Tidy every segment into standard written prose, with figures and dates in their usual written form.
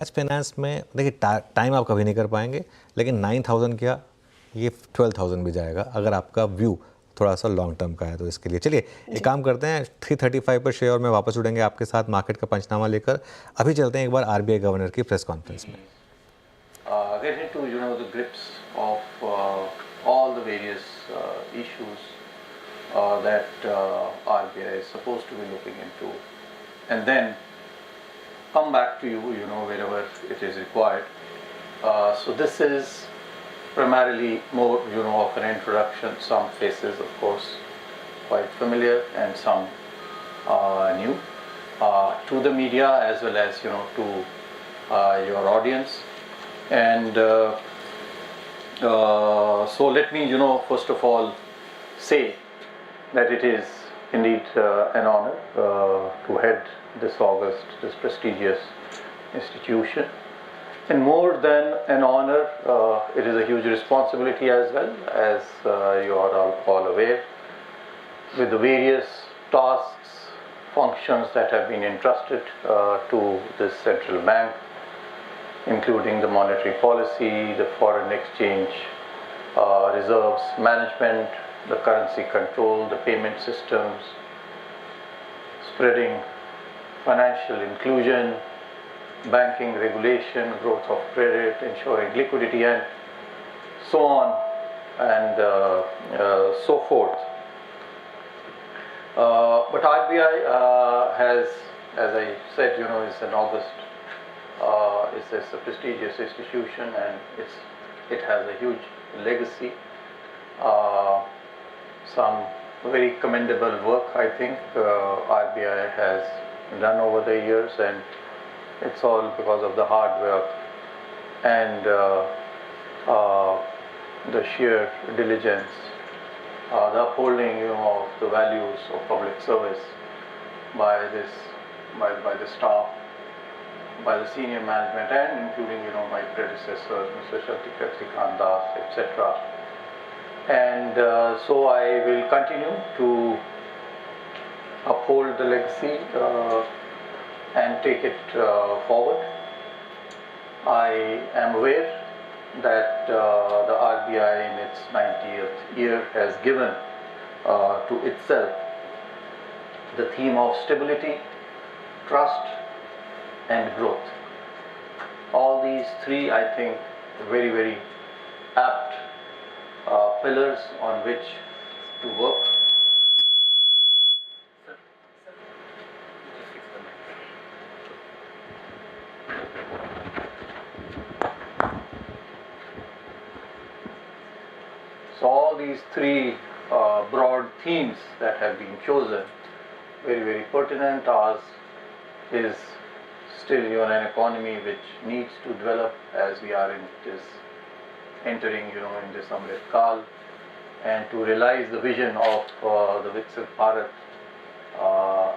आज फाइनेंस में देखिए टाइम आप कभी नहीं कर पाएंगे, लेकिन 9,000 क्या ये 12,000 भी जाएगा अगर आपका व्यू थोड़ा सा लॉन्ग टर्म का है। तो इसके लिए चलिए एक काम करते हैं, 335 पर शेयर में वापस जुड़ेंगे आपके साथ मार्केट का पंचनामा लेकर। अभी चलते हैं एक बार आरबीआई गवर्नर की प्रेस कॉन्फ्रेंस में। Get into the grips of all the various issues that RBI is supposed to be looking into, and then come back to you wherever it is required. So this is primarily more of an introduction. Some faces, of course, quite familiar, and some new to the media as well as to your audience. And so let me first of all say that it is indeed an honor to head this August, this prestigious institution. And more than an honor, it is a huge responsibility as well, as you are all aware, with the various tasks, functions that have been entrusted to this central bank, including the monetary policy, the foreign exchange reserves management, the currency control, the payment systems, spreading financial inclusion, banking regulation, growth of credit, ensuring liquidity, and so on and so forth. But RBI has, as I said, is an August. It's a prestigious institution, and it has a huge legacy. Some very commendable work, I think, RBI has done over the years, and it's all because of the hard work and the sheer diligence, the upholding of the values of public service by the staff, by the senior management, and including my predecessors, Mr. Shantikar Das, etc. And so I will continue to uphold the legacy and take it forward. I am aware that the RBI in its 90th year has given to itself the theme of stability, trust, and growth. All these three, I think, very, very apt pillars on which to work. So all these three broad themes that have been chosen, very, very pertinent. Ours is still an economy which needs to develop as we are entering in this Amrit Kal, and to realize the vision of the Viksit Bharat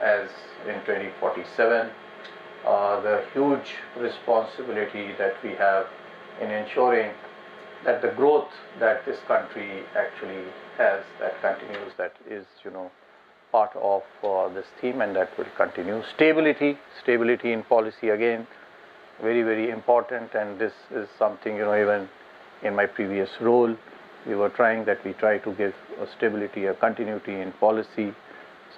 as in 2047, the huge responsibility that we have in ensuring that the growth that this country actually has, that continues, that is part of this theme, and that will continue. Stability in policy, again, very, very important, and this is something even in my previous role we try to give a stability, a continuity in policy.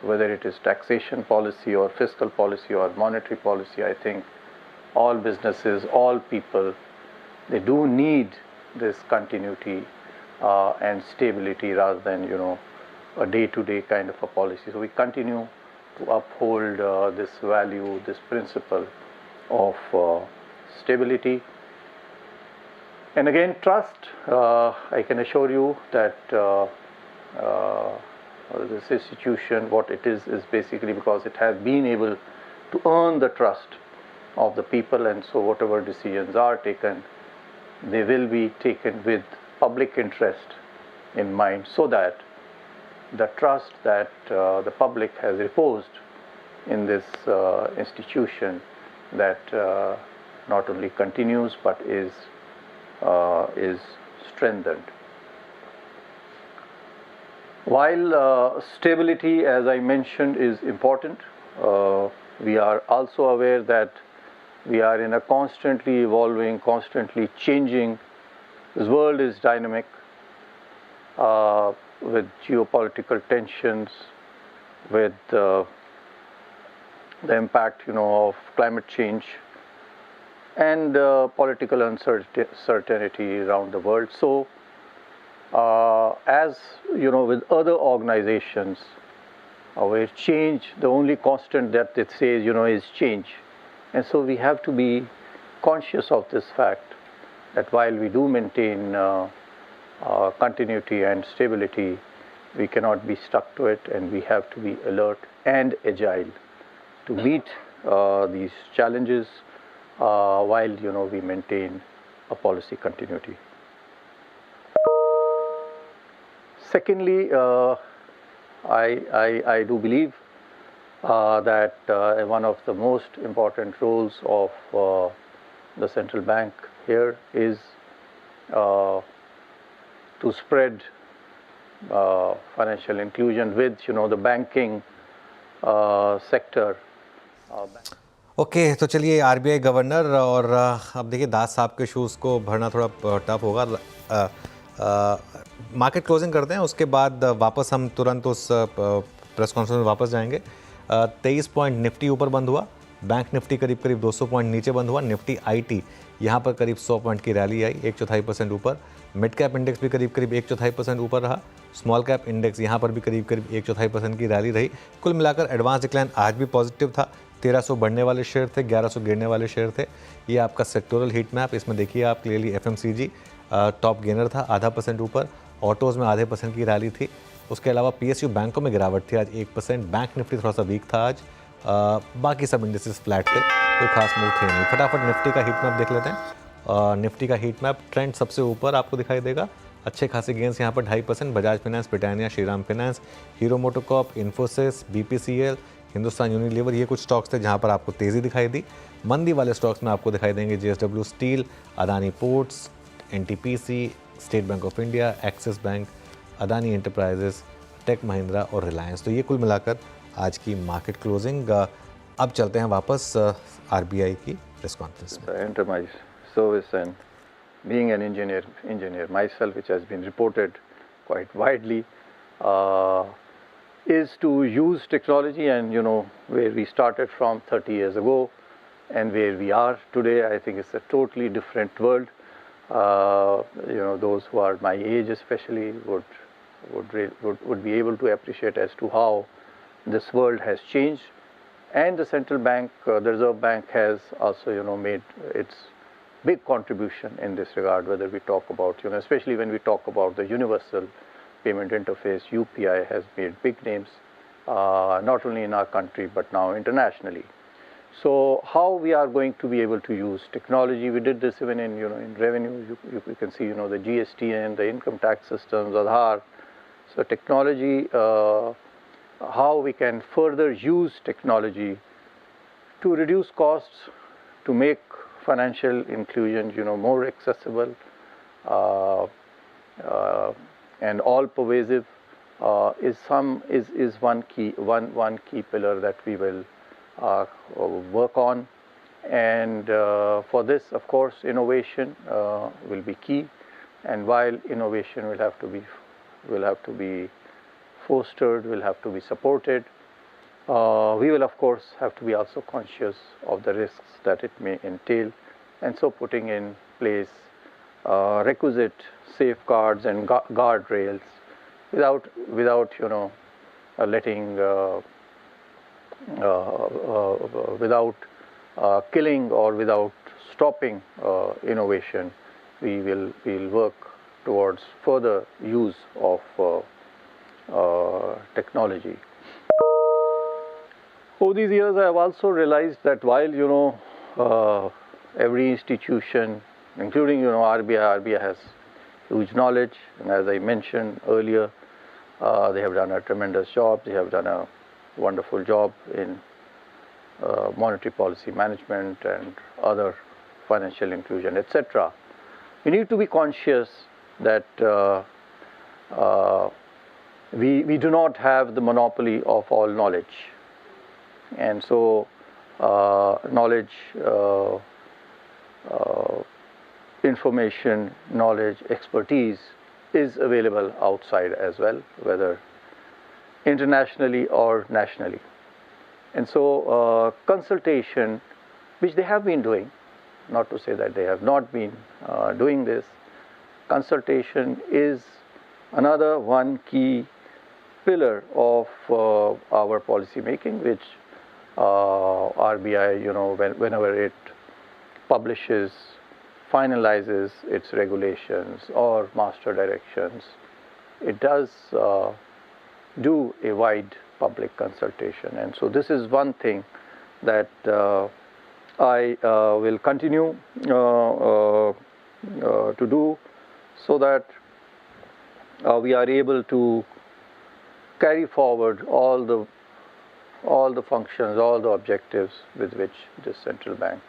So whether it is taxation policy or fiscal policy or monetary policy, I think all businesses, all people, they do need this continuity and stability rather than a day-to-day kind of a policy. So we continue to uphold this value, this principle of stability. And again, trust. I can assure you that this institution, what it is basically because it has been able to earn the trust of the people, and so whatever decisions are taken, they will be taken with public interest in mind, so that the trust that the public has reposed in this institution, that not only continues but is strengthened. While stability, as I mentioned, is important, we are also aware that We are in a constantly evolving, constantly changing. This world is dynamic with geopolitical tensions, with the impact, of climate change and political uncertainty around the world. So, as with other organizations, where change, the only constant that it says, is change. And so we have to be conscious of this fact that while we do maintain continuity and stability, we cannot be stuck to it, and we have to be alert and agile to meet these challenges while we maintain a policy continuity. Secondly, I do believe that one of the most important roles of the central bank here is to spread financial inclusion with the banking sector. Okay तो चलिए RBI governor और अब देखिए दास साहब के shoes को भरना थोड़ा टफ होगा। मार्केट क्लोजिंग करते हैं, उसके बाद वापस हम तुरंत उस प्रेस कॉन्फ्रेंस में वापस जाएंगे। 23 पॉइंट निफ्टी ऊपर बंद हुआ, बैंक निफ्टी करीब 200 पॉइंट नीचे बंद हुआ। निफ्टी आईटी यहाँ पर करीब 100 पॉइंट की रैली आई, 1/4% ऊपर। मिड कैप इंडेक्स भी करीब 1/4% ऊपर रहा। स्मॉल कैप इंडेक्स यहाँ पर भी करीब 1/4% की रैली रही। कुल मिलाकर एडवांस डिक्लाइन आज भी पॉजिटिव था। 1300 बढ़ने वाले शेयर थे, 1100 गिरने वाले शेयर थे। ये आपका सेक्टोरल हीट मैप, इसमें देखिए आप क्लियरली एफएमसीजी टॉप गेनर था, 0.5% ऊपर। ऑटोज़ में 0.5% की रैली थी। उसके अलावा पीएसयू बैंकों में गिरावट थी आज 1%। बैंक निफ्टी थोड़ा सा वीक था आज। बाकी सब इंडेक्सेस फ्लैट थे, कोई खास मूव थे नहीं। फटाफट निफ्टी का हीट मैप देख लेते हैं। निफ्टी का हीट मैप ट्रेंड सबसे ऊपर आपको दिखाई देगा। अच्छे खासे गेंस यहाँ पर 2.5%। Bajaj finance, Britannia, Shriram finance, hero MotoCorp, Infosys, BPCL, Hindustan Unilever, ये कुछ स्टॉक्स थे जहाँ पर आपको तेज़ी दिखाई दी। मंदी वाले स्टॉक्स में आपको दिखाई देंगे JSW Steel, Adani Ports, NTPC, State Bank of India, Axis Bank, Adani Enterprises, Tech Mahindra और रिलायंस। तो ये कुल मिलाकर आज की मार्केट क्लोजिंग। अब चलते हैं वापस आरबीआई की प्रेस कॉन्फ्रेंस में। Enter my service and being an engineer myself, which has been reported quite widely, is to use technology, and where we started from 30 years ago and where we are today, I think it's a totally different world. Those who are my age especially would be able to appreciate as to how this world has changed. And the central bank, the Reserve Bank, has also made its big contribution in this regard, whether we talk about, especially when we talk about the universal payment interface, UPI has made big names, not only in our country but now internationally. So how we are going to be able to use technology? We did this even in in revenue. You can see the GST and the income tax systems, Aadhaar. So technology, how we can further use technology to reduce costs, to make financial inclusion more accessible and all pervasive is one key pillar that we will work on. And for this, of course, innovation will be key. And while innovation will have to be fostered, will have to be supported, we will of course have to be also conscious of the risks that it may entail, and so putting in place requisite safeguards and guardrails without letting without killing or without stopping innovation. We'll work towards further use of technology. Over these years, I have also realized that while every institution, including RBI has huge knowledge, and as I mentioned earlier, they have done a tremendous job. They have done a wonderful job in monetary policy management and other financial inclusion, etc. We need to be conscious that we do not have the monopoly of all knowledge, and so knowledge, information, knowledge, expertise is available outside as well, whether internationally or nationally. And so consultation, which they have been doing, not to say that they have not been doing this, consultation is another one key pillar of our policy making, which RBI, whenever it publishes, finalizes its regulations or master directions, it does do a wide public consultation. And so this is one thing that I will continue to do, so that we are able to carry forward all the functions, all the objectives with which this central bank,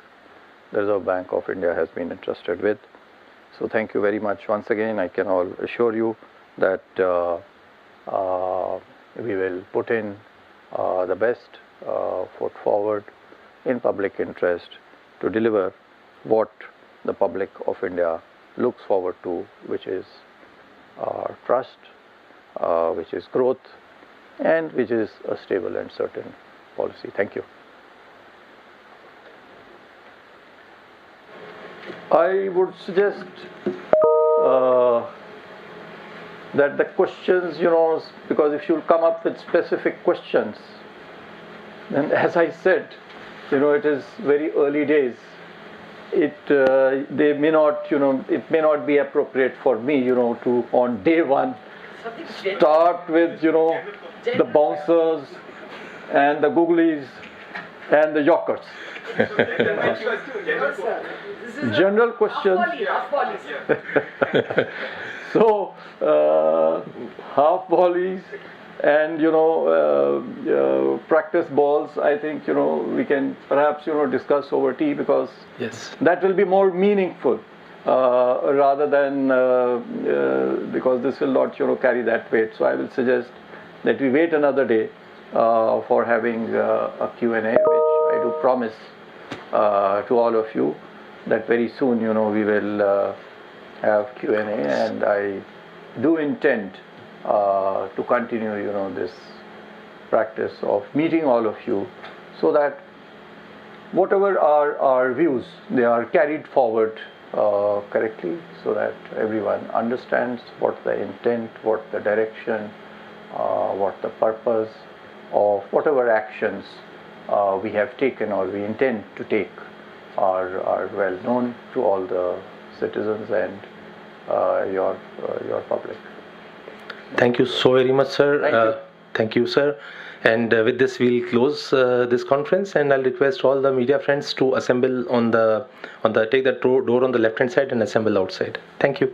the Reserve Bank of India, has been entrusted with. So thank you very much once again. I can all assure you that we will put in the best foot forward in public interest to deliver what the public of India looks forward to, which is trust, which is growth, and which is a stable and certain policy. Thank you. I would suggest that the questions, because if you'll come up with specific questions, then as I said, it is very early days. They may not, it may not be appropriate for me, to on day one start with, the bouncers and the googlies and the yokers. General questions. So half volleys and practice balls, I think we can perhaps discuss over tea, because that will be more meaningful rather than because this will not carry that weight. So I will suggest that we wait another day for having a Q&A, which I do promise to all of you that very soon we will have Q&A, and I do intend to continue this practice of meeting all of you, so that whatever are our views, they are carried forward correctly, so that everyone understands what the intent, what the direction, what the purpose of whatever actions we have taken or we intend to take are well known to all the citizens and your public. Thank you so very much, sir. Thank you. Thank you, sir. And with this, we'll close this conference, and I'll request all the media friends to assemble take the door on the left hand side and assemble outside. Thank you.